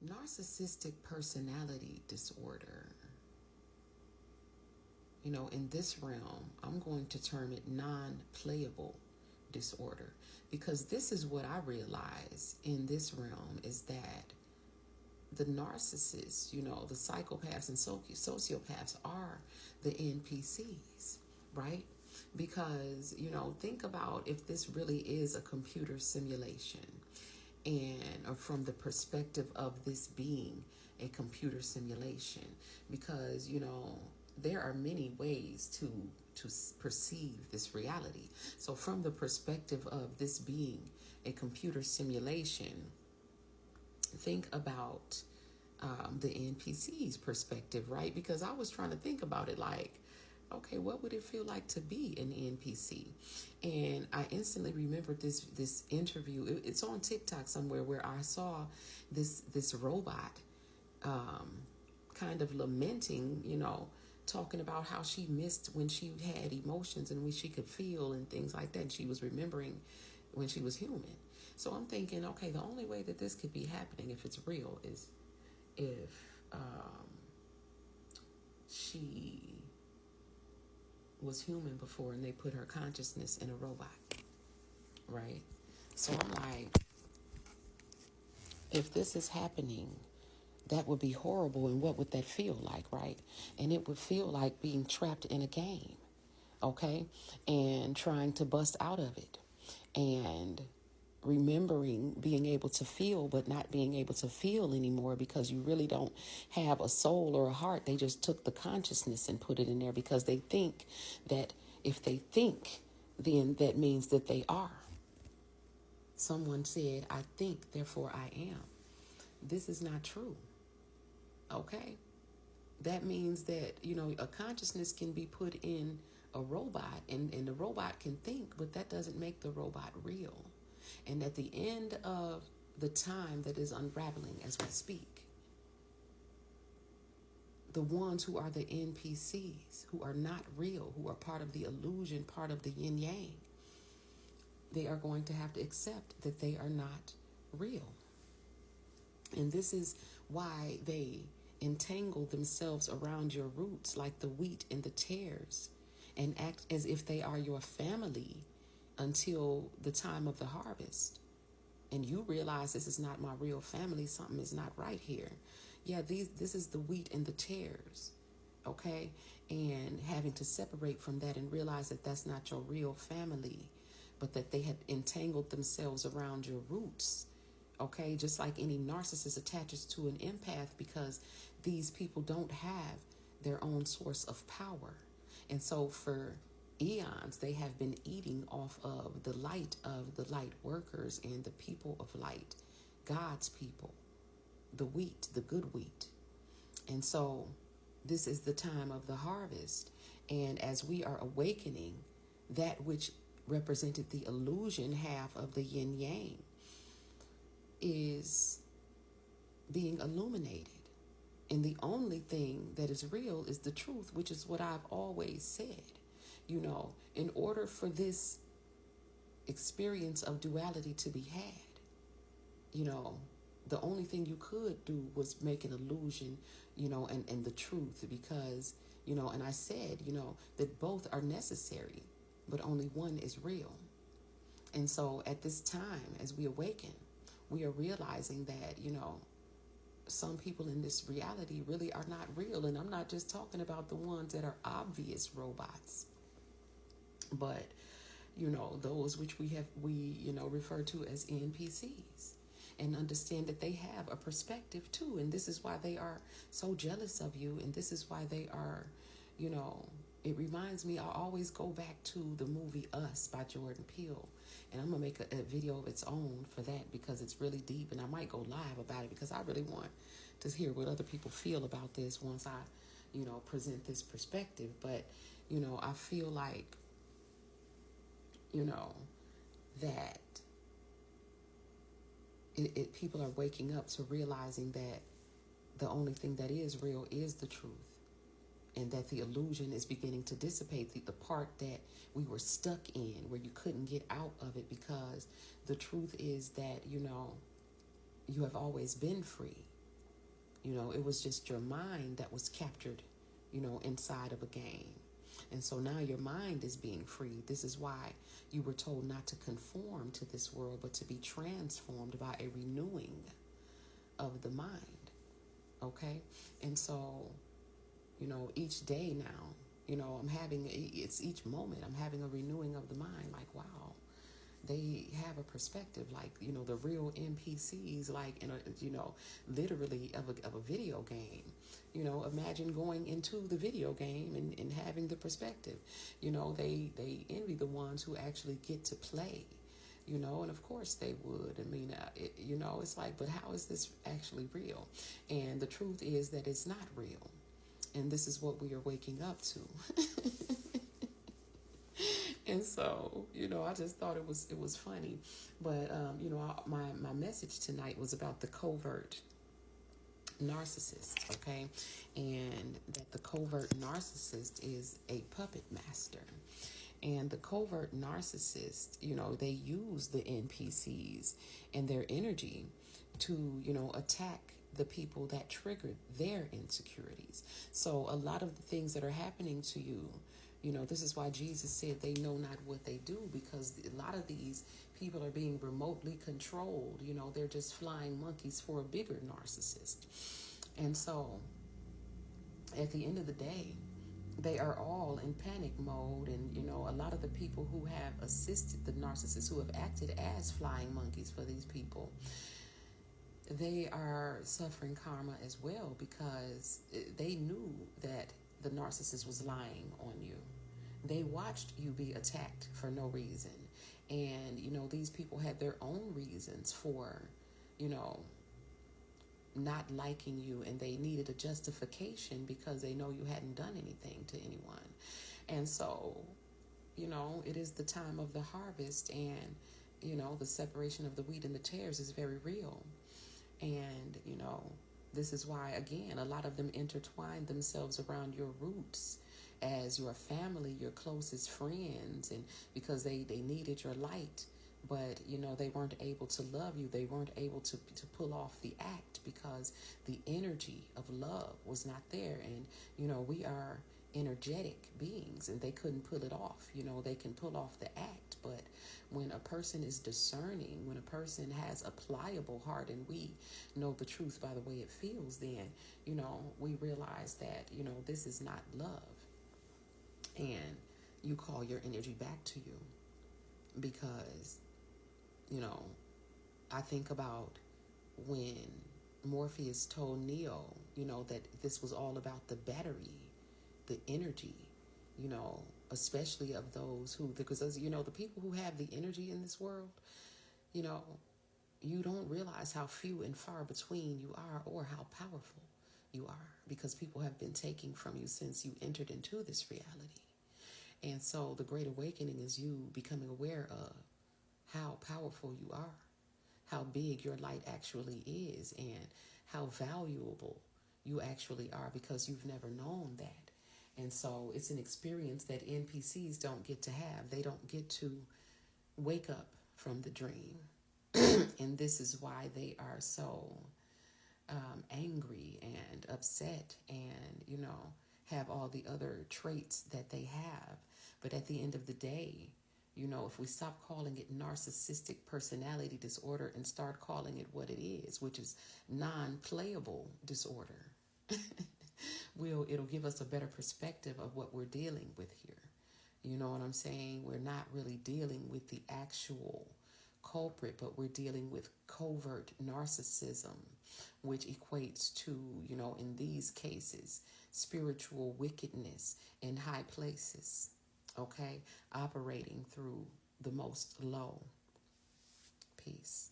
Narcissistic personality disorder. In this realm, I'm going to term it non-playable disorder, because this is what I realize in this realm is that the narcissists, the psychopaths and sociopaths are the NPCs, right? Because, think about if this really is a computer simulation, and or from the perspective of this being a computer simulation, because there are many ways to perceive this reality. So from the perspective of this being a computer simulation, think about the NPC's perspective, right? Because I was trying to think about it like, okay, what would it feel like to be an NPC? And I instantly remembered this interview. It's on TikTok somewhere, where I saw this robot kind of lamenting, talking about how she missed when she had emotions and when she could feel and things like that. And she was remembering when she was human. So I'm thinking, okay, the only way that this could be happening, if it's real, is if she was human before and they put her consciousness in a robot, right? So I'm like, if this is happening, that would be horrible. And what would that feel like, right? And it would feel like being trapped in a game, okay? And trying to bust out of it. And remembering being able to feel, but not being able to feel anymore, because you really don't have a soul or a heart. They just took the consciousness and put it in there, because they think that if they think, then that means that they are. Someone said, I think, therefore I am. This is not true. Okay? That means that, a consciousness can be put in a robot, and the robot can think, but that doesn't make the robot real. And at the end of the time that is unraveling as we speak, the ones who are the NPCs, who are not real, who are part of the illusion, part of the yin yang, they are going to have to accept that they are not real. And this is why they entangle themselves around your roots like the wheat in the tares, and act as if they are your family until the time of the harvest. And you realize, this is not my real family. Something is not right here. Yeah, this is the wheat and the tares, okay? And having to separate from that and realize that that's not your real family, but that they had entangled themselves around your roots, okay? Just like any narcissist attaches to an empath, because these people don't have their own source of power. And so for eons, they have been eating off of the light workers and the people of light, God's people, the wheat, the good wheat. And so this is the time of the harvest. And as we are awakening, that which represented the illusion half of the yin yang is being illuminated. And the only thing that is real is the truth, which is what I've always said. In order for this experience of duality to be had, the only thing you could do was make an illusion, and the truth, because, and I said, that both are necessary, but only one is real. And so at this time, as we awaken, we are realizing that, some people in this reality really are not real. And I'm not just talking about the ones that are obvious robots, but, those which we refer to as NPCs, and understand that they have a perspective too. And this is why they are so jealous of you. And this is why they are, it reminds me, I always go back to the movie Us by Jordan Peele. And I'm going to make a video of its own for that, because it's really deep. And I might go live about it, because I really want to hear what other people feel about this once I, present this perspective. But, I feel like, that people are waking up to realizing that the only thing that is real is the truth. And that the illusion is beginning to dissipate, the part that we were stuck in, where you couldn't get out of it, because the truth is that, you have always been free. It was just your mind that was captured, inside of a game. And so now your mind is being freed. This is why you were told not to conform to this world, but to be transformed by a renewing of the mind. Okay? And so, each day now, it's each moment, I'm having a renewing of the mind. Like, wow, they have a perspective, like, the real NPCs, like, literally of a video game. Imagine going into the video game and having the perspective. They envy the ones who actually get to play, and of course they would. I mean, it's like, but how is this actually real? And the truth is that it's not real. And this is what we are waking up to. And so, I just thought it was funny. But, my message tonight was about the covert narcissist, okay? And that the covert narcissist is a puppet master. And the covert narcissist, they use the NPCs and their energy to, attack the people that triggered their insecurities. So a lot of the things that are happening to you, this is why Jesus said they know not what they do, because a lot of these people are being remotely controlled. They're just flying monkeys for a bigger narcissist. And so at the end of the day, they are all in panic mode. And, a lot of the people who have assisted the narcissists, who have acted as flying monkeys for these people, they are suffering karma as well, because they knew that the narcissist was lying on you. They watched you be attacked for no reason. And, these people had their own reasons for, not liking you, and they needed a justification because they know you hadn't done anything to anyone. And so, it is the time of the harvest, and, the separation of the wheat and the tares is very real. And, this is why, again, a lot of them intertwine themselves around your roots as your family, your closest friends, and because they needed your light, but, they weren't able to love you. They weren't able to pull off the act because the energy of love was not there. And, we are energetic beings, and they couldn't pull it off. They can pull off the act, but when a person is discerning, when a person has a pliable heart, and we know the truth by the way it feels, then, we realize that, this is not love. And you call your energy back to you, because, I think about when Morpheus told Neo, that this was all about the battery, the energy, especially of those who, because the people who have the energy in this world, you don't realize how few and far between you are, or how powerful you are, because people have been taking from you since you entered into this reality. And so the Great Awakening is you becoming aware of how powerful you are, how big your light actually is, and how valuable you actually are, because you've never known that. And so it's an experience that NPCs don't get to have. They don't get to wake up from the dream. And this is why they are so angry and upset, and, have all the other traits that they have. But at the end of the day, if we stop calling it narcissistic personality disorder and start calling it what it is, which is non-playable disorder, it'll give us a better perspective of what we're dealing with here. You know what I'm saying? We're not really dealing with the actual culprit, but we're dealing with covert narcissism, which equates to, in these cases, spiritual wickedness in high places, okay, operating through the most low. Peace.